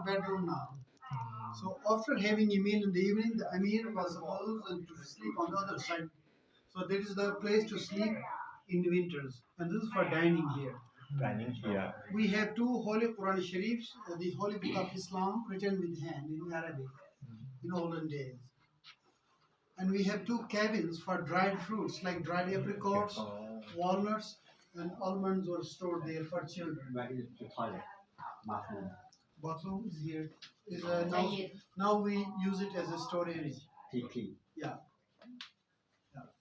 bedroom now. So after having a meal in the evening, the Amir was supposed to sleep on the other side. So this is the place to sleep in the winters. And this is for dining here. Dining here. We have two holy Quran Sharifs, the Holy Book of Islam written with hand in Arabic in olden days. And we have two cabins for dried fruits like dried apricots, walnuts, and almonds were stored there for children. Where is the toilet? Bathroom. Bathroom is here. Now we use it as a storage. PP. Yeah.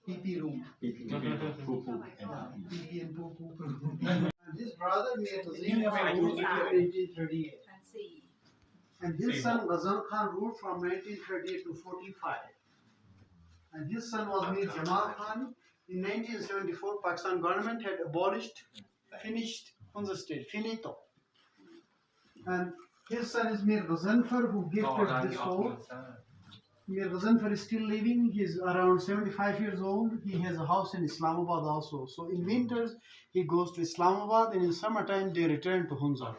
PP room. PP. Poo-poo. PP and poo-poo. And his brother made Wazir in 1838. And his son Ghazan Khan ruled from 1938 to 45. And his son was Mir Jamal Khan. In 1974, Pakistan government had finished Hunza state, finito. And his son is Mir Ghazanfar, who gifted this fort. Mir Ghazanfar is still living. He is around 75 years old. He has a house in Islamabad also. So in winters, he goes to Islamabad, and in summertime, they return to Hunza.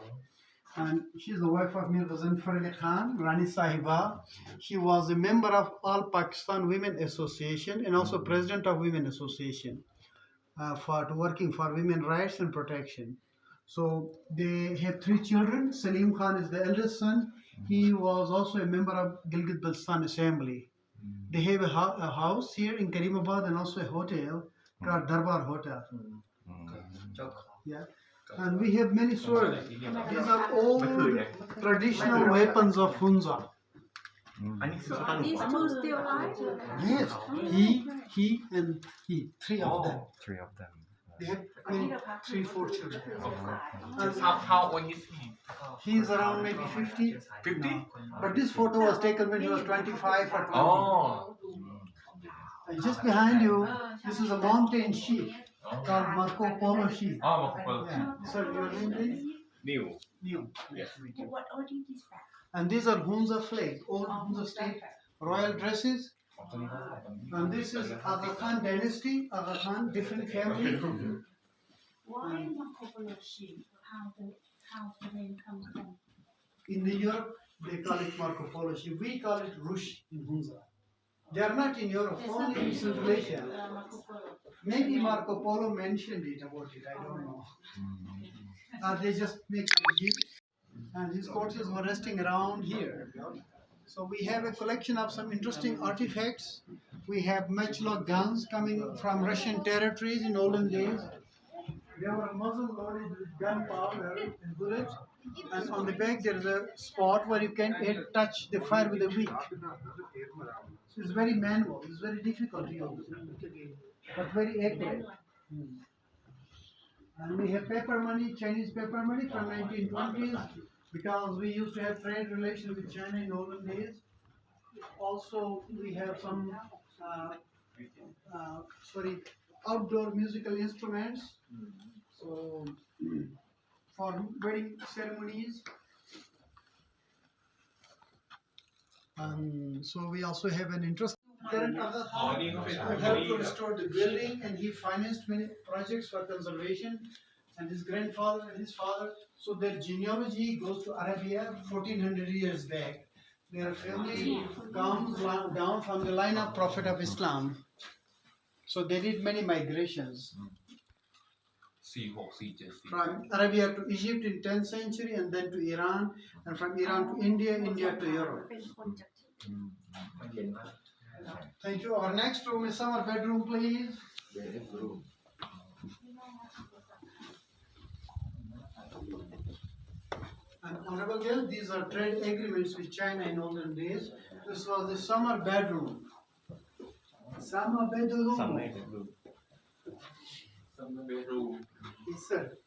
And she is the wife of Mir Ghazanfar Ali Khan, Rani Sahiba. She was a member of All Pakistan Women Association and also president of Women Association for working for women rights and protection. So they have three children. Salim Khan is the eldest son. He was also a member of Gilgit-Baltistan Assembly. They have a house here in Karimabad and also a hotel called Darbar Hotel. Yeah. And we have many swords. These are all traditional weapons of Hunza. Are these two still alive? Yes, he, and he. Three of them. Three of them. They have 3, 4 children. And how old is he? He is around maybe 50. 50? But this photo was taken when he was 25 or 20. Oh. And just behind you, this is a mountain sheep called Marco Polo sheep. Oh, Marco Polo. Yeah. Sir, your name please? New. New. Yes. What order is that? And these are Hunza flags, old Hunza state royal dresses. And this is Aga Khan dynasty, Aga Khan, different family. Why Marco Polo sheep? How the name come from? In the Europe, they call it Marco Polo sheep. We call it Rush in Hunza. They are not in Europe, only in Central Asia. Marco Polo. Maybe Marco Polo mentioned it about it, I don't know. They just make it gift. And his courtiers were resting around here. So we have a collection of some interesting artifacts. We have matchlock guns coming from Russian territories in olden days. They were muzzle loaded with gunpowder and bullets. And on the back there is a spot where you can touch the fire with a wick. So it's very manual. It's very difficult to use, but very accurate. And we have paper money, Chinese paper money from 1920s, because we used to have trade relations with China in olden days. Also, we have some outdoor musical instruments. So for wedding ceremonies. So we also have an interest. Current Aga Khan helped to restore the building, and he financed many projects for conservation. And his grandfather and his father, so their genealogy goes to Arabia 1400 years back. Their family comes down from the line of Prophet of Islam. So they did many migrations. From Arabia to Egypt in 10th century, and then to Iran, and from Iran to India, India to Europe. Thank you. Our next room is summer bedroom, please. And Honorable Guest, these are trade agreements with China in olden days. This was the summer bedroom. Summer bedroom. Summer bedroom. Yes, sir.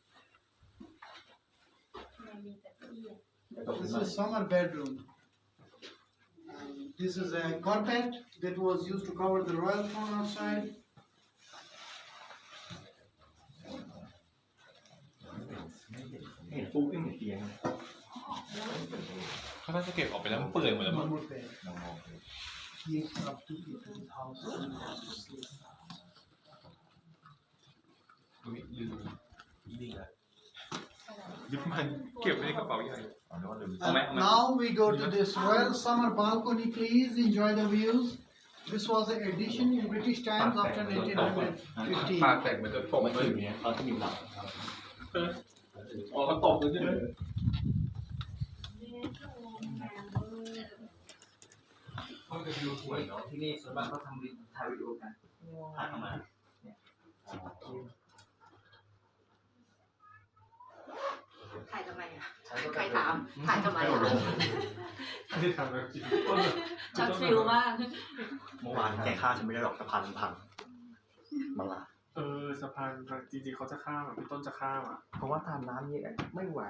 This is summer bedroom. This is a carpet that was used to cover the royal throne outside.เขาน่าจะเก็บออกไปแล้วมันเปื่อยหมดแล้วมั้ง One more bed. He is up to his house. ลืมนี่แหละ ยึดมันเก็บไว้ในกระเป๋าใหญ่ And now we go to this royal summer balcony. Please enjoy the views. This was an addition in British times after 1915. ปากแตกเหมือนจะตก มัน เล อย ยู่เนี้ยเขาจะมีหลัก อ๋อมันตกเลยใช่ไหม มันจะดูสวยเนาะ ที่นี่ส่วนมากเขาทำถ่ายวิดีโอกันถ่ายเข้ามาเนี่ย ถ่ายทำไมอ่ะ ใครถาม ถ่ายทำไมอ่ะ ไม่ได้ทำแบบจริง ช็อตฟิลมาก เมื่อวานแกฆ่าฉันไม่ได้หรอกสะพานพังมาละ สะพานจริงๆเขาจะข้ามอ่ะพี่ต้นจะข้ามอ่ะ เพราะว่าตามน้ำนี่ไม่ไหว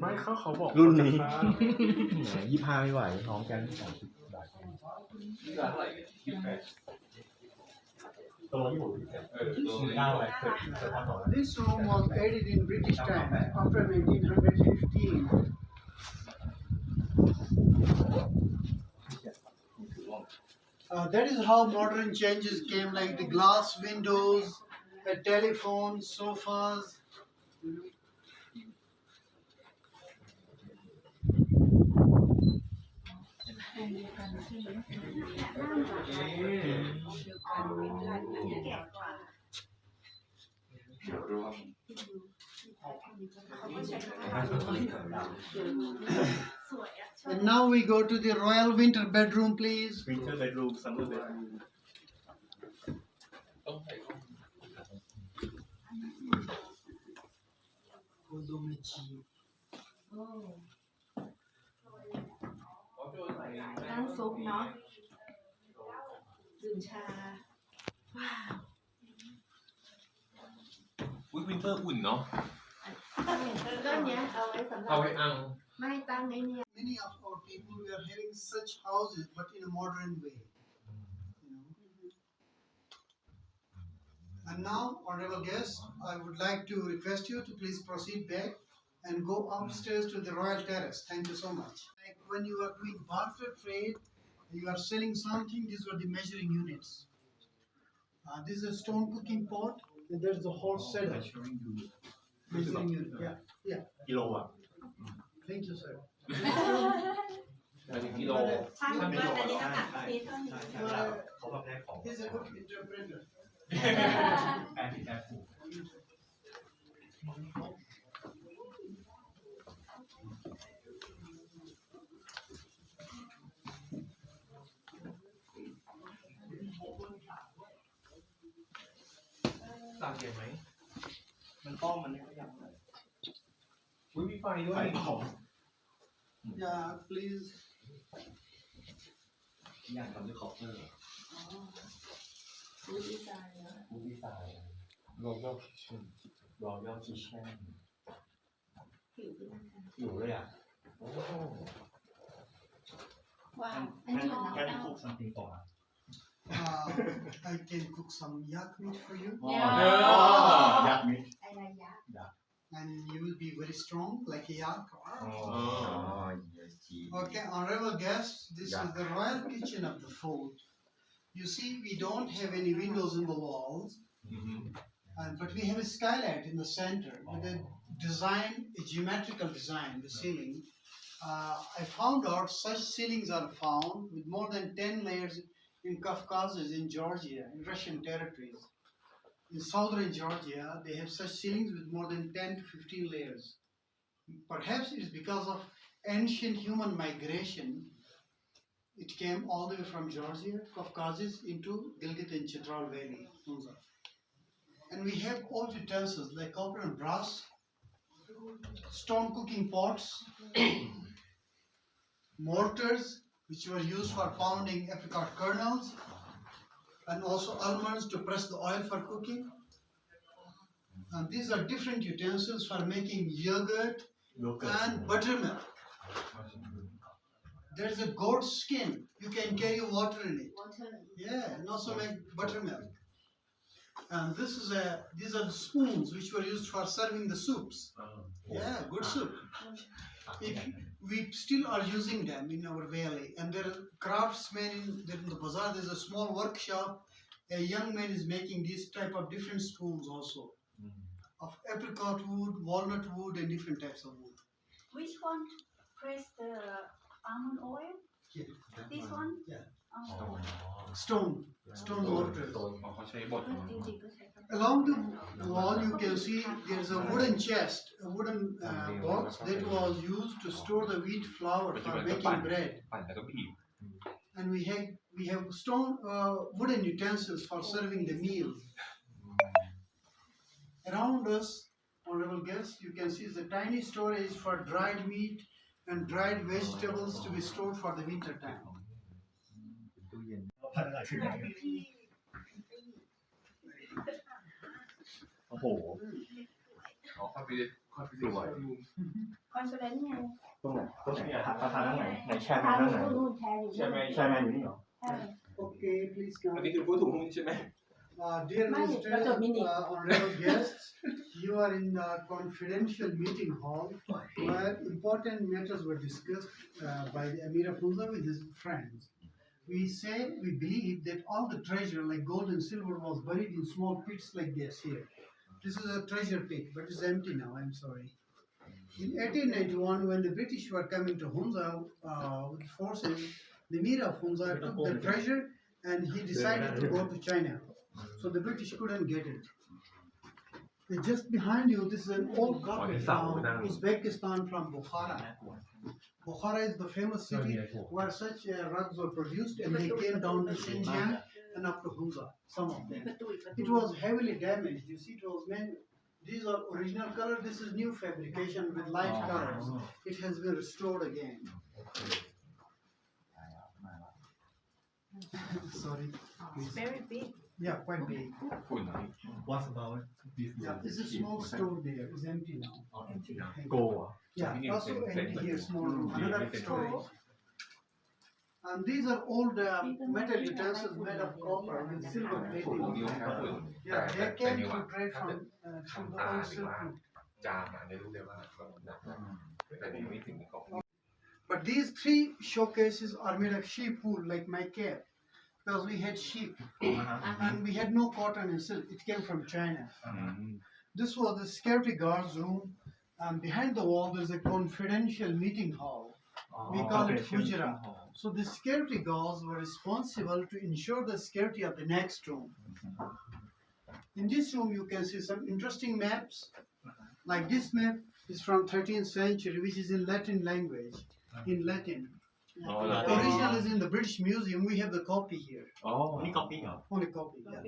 ไม่เขาบอก รุ่นนี้ เขาจะข้าม 25ไม่ไหวน้องแกน30 บาท นี่ร้านอะไร28 ตัวญี่ปุ่น9อะไรเกิดสภาพต่อ This room was added in British times after 1915. That is how modern changes came, like the glass windows, the telephones, sofas. And now we go to the royal winter bedroom, please. Winter bedroom Summer bedroom ต้องใส่ น้ำซุปเนาะ ดื่มชา ว้าว อุ้ยวินเทอร์อุ่นเนาะ ก็เนี้ยเอาไว้สำหรั เอา บ ไว้อัง ไม่ตั้งไอ้เนี่ย Many of our people were having such houses, but in a modern way. You know. And now, honorable guests, I would like to request you to please proceed back and go upstairs to the royal terrace. Thank you so much. Like when you are doing barter trade, you are selling something. These are the measuring units. This is a stone cooking pot, and there's the whole cellar. Measuring unit. Yeah. กิโลอ่ะ Thank you, sir. กิโล ช่างว่าอันนี้น้ำหนักปีเท่านี้ เขาแบบแรกของ He's a good interpreter. แปลผิดแปลถูก สั่งเก็บไหม มันป้องมันไม่ค่อยยังเลย อุ้ยมีไฟด้วย ไฟของ Yeah, please. อย่างทำด้วยคอปเปอร์ ดูดีไซน์เนาะ มูฟี่ไฟ โลโก้คิชเช่น รอยัลคิชเช่น ผิวดีนะคะ อยู่เลยอ่ะ โอ้ ว้าว อันนี้เหมือน แค่ น้ำ คุ เต้าก ซัมติงก่อน I can cook some yak meat for you, ยักษ์มิด ไอ้นายยักษ์ and you will be very strong like a yak. อ๋อ Okay, honorable guests, this is the royal kitchen of the fort. You see, we don't have any windows in the walls, but we have a skylight in the center with a design, a geometrical design, the ceiling. I found out such ceilings are found with more than 10 layers in Caucasus, in Georgia, in Russian territories. In southern Georgia, they have such ceilings with more than 10 to 15 layers. Perhaps it is because of ancient human migration. It came all the way from Georgia, Caucasus, into Gilgit and Chitral Valley, Hunza. And we have old utensils like copper and brass, stone cooking pots, mortars, which were used for pounding apricot kernels, and also almonds to press the oil for cooking. And these are different utensils for making yogurt and buttermilk. There's a goat skin. You can carry water in it. Yeah, and also make buttermilk. And these are the spoons which were used for serving the soups. Yeah, good soup. We still are using them in our valley, and there are craftsmen in the bazaar. There's a small workshop. A young man is making these type of different spoons also. of apricot wood, walnut wood, and different types of wood. Which one press the almond oil? Yeah. This one? Yeah. Oh. Stone mortar. เขาใช้บด จริงๆก็ใช้ Along the wall, you can see there's a wooden chest, a wooden box that was used to store the wheat flour for making bread. ปั่นแล้วก็บีบ And we have stone wooden utensils for serving the meal. Around us, honorable guests, you can see the tiny storage for dried meat and dried vegetables to be stored for the winter time. พันอะไรขึ้นมาโอ้โห เอาเข้าไปเลยเข้าไปสวย คอนเฟอเรนซ์ไง ตรงไหนอะประธานนั่งไหนไหนแชร์แมนนั่งไหน นู่นแชร์อยู่ แชร์แมนอยู่นี่เหรอ ใช่ Okay, please อัน come. นี้คือผู้ถูกหุ้นใช่ไหม Dear Ma'am, visitors, that's a minute. honorable guests, you are in the confidential meeting hall where important matters were discussed by the Emir of Hunza with his friends. We believe that all the treasure like gold and silver was buried in small pits like this here. This is a treasure pit, but it's empty now, I'm sorry. In 1891, when the British were coming to Hunza with forces, the Emir of Hunza took the treasure and he decided to go to China. So the British couldn't get it. And just behind you, this is an old carpet from Uzbekistan from Bukhara. Bukhara is the famous city where such rugs were produced and they came down to Xinjiang and up to Hunza, some of them. It was heavily damaged. You see, it was meant, these are original color, this is new fabrication with light colors. It has been restored again. Sorry. It's very big. Yeah, quite big. ฝุ่น What's about this Yeah, this is small store there. It's empty now. Go Yeah, also empty here, small room, another storage. And these are old metal utensils made of copper with silver ฝุ่นตรงนี้ plating. แค่ฝุ่น Yeah, แต่ they came นี่ว่า to trade from the ทำ old ตาหรือ silk ว่า route. จามมาได้รู้เลยว่าแต่นี่ไม่ถึงของ But these three showcases are made of sheep wool, like my cap, because we had sheep and we had no cotton and silk. It came from China. This was the security guards room, and behind the wall there's a confidential meeting hall. We call it Hujra. So the security guards were responsible to ensure the security of the next room. In this room you can see some interesting maps. Like this map is from 13th century, which is in Latin language. In Latin. The original is in the British Museum. We have the copy here. อ๋อ นี่ก๊อปปี้เหรอ Only copy. Yeah,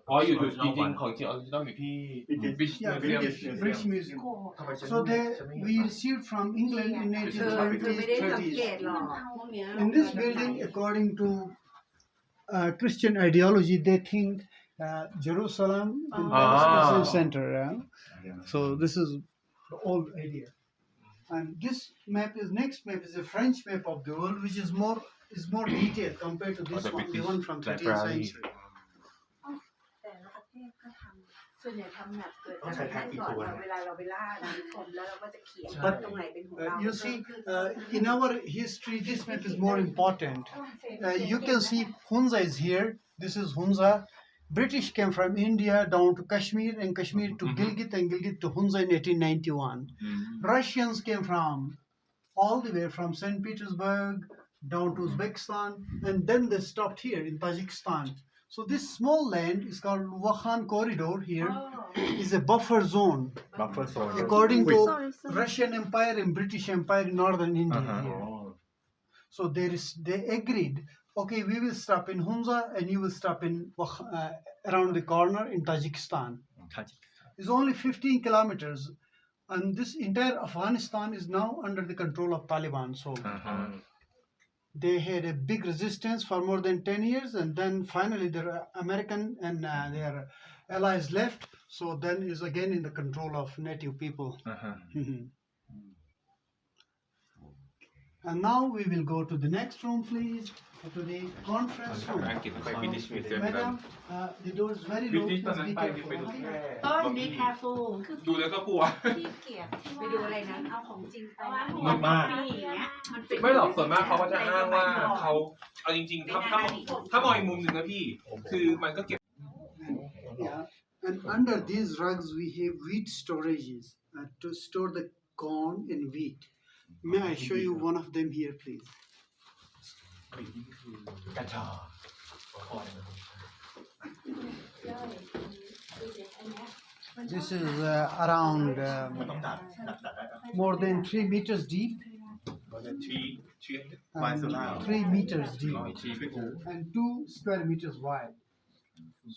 อ๋ออยู่จริงๆของจริงออริจินอลอยู่ที่ yeah British Museum. So we received from England in 1820s, 30s. พวกเนี้ย In this building, according to Christian ideology, they think Jerusalem and Palestine is the center. So this is the old idea. And this map is next map is a French map of the world, which is more detailed compared to this one, the one from 13th century. แต่ละประเทศก็ทำส่วนใหญ่ทำแบบเกิดจากนั้นก่อนเวลาเราไปล่าอาณานิคมแล้วเราก็จะเขียนว่าตรงไหนเป็นของเรา You see, in our history, this map is more important. You can see Hunza is here. This is Hunza. British came from India down to Kashmir and Kashmir to Gilgit and Gilgit to Hunza in 1891. Russians came from all the way from St. Petersburg down to Uzbekistan and then they stopped here in Tajikistan. So this small land is called Wakhan Corridor here is a buffer zone according to Russian Empire and British Empire in northern India here. So they agreed, okay, we will stop in Hunza and you will stop in around the corner in Tajikistan. It's only 15 kilometers and this entire Afghanistan is now under the control of Taliban. So they had a big resistance for more than 10 years and then finally their American and their allies left. So then is again in the control of native people. And now we will go to the next room, please. To the conference room. Madam, the door is very low. Please be careful. ต้น be careful คือ ดูแล้วก็กลัว พี่เกียรติไปดูอะไรนั้นเอาของจริงไป มันมาก ไม่หรอกส่วนมากเขาก็จะอ้างว่าเขาเอาจริงๆถ้ามองอีกมุมหนึ่งนะพี่คือมันก็เก็บ Yeah. And under these rugs, we have wheat storages to store the corn and wheat. May I show you one of them here, please? กัญชาคอย ย่อยดูเด็กอันเนี้ย This is around มันต้องดัดได้ปะ more than 3 meters deep มันจะชี้ and 3 meters deep ชี้ไปกู and 2 square meters wide.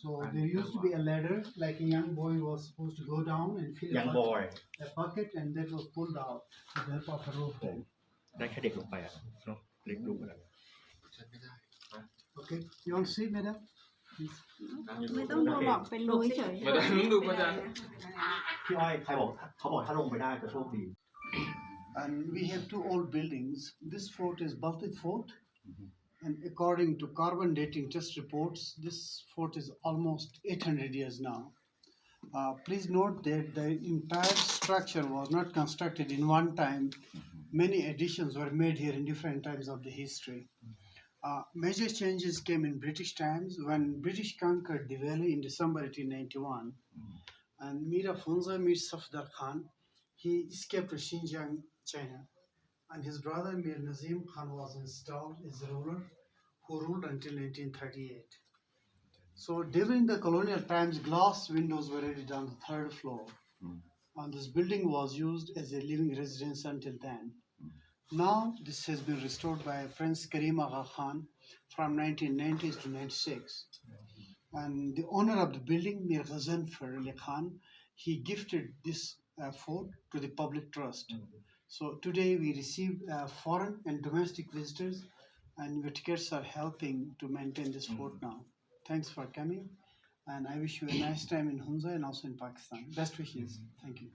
So there used to be a ladder, like a young boy was supposed to go down and fill ยัง a บอย bucket, and that was pulled out with the help of a rope. ได้แค่เด็กลงไปอ่ะเนาะเล็กดูขนาด Okay, you want to see, madam? Please. ไม่ต้องดูหรอกเป็นรูเฉย ไม่ต้องดูก็จะ พี่อ้อยใครบอกเขาบอกถ้าลงไปได้จะโชคดี And we have 2 old buildings. This fort is Baltic Fort, and according to carbon dating test reports, this fort is almost 800 years now. Please note that the entire structure was not constructed in one time. Many additions were made here in different times of the history. Major changes came in British times when British conquered the valley in December 1891. And Mir of Hunza, Mir Safdar Khan, he escaped to Xinjiang, China. And his brother Mir Nazim Khan was installed as a ruler who ruled until 1938. So during the colonial times, glass windows were added on the 3rd floor. And this building was used as a living residence until then. Now this has been restored by Prince Karim Agha Khan from 1990s to 96. And the owner of the building, Mir Ghazanfar Ali Khan, he gifted this fort to the public trust. So today we receive foreign and domestic visitors, and Vatikers are helping to maintain this fort now. Thanks for coming, and I wish you a nice time in Hunza and also in Pakistan. Best wishes. Thank you.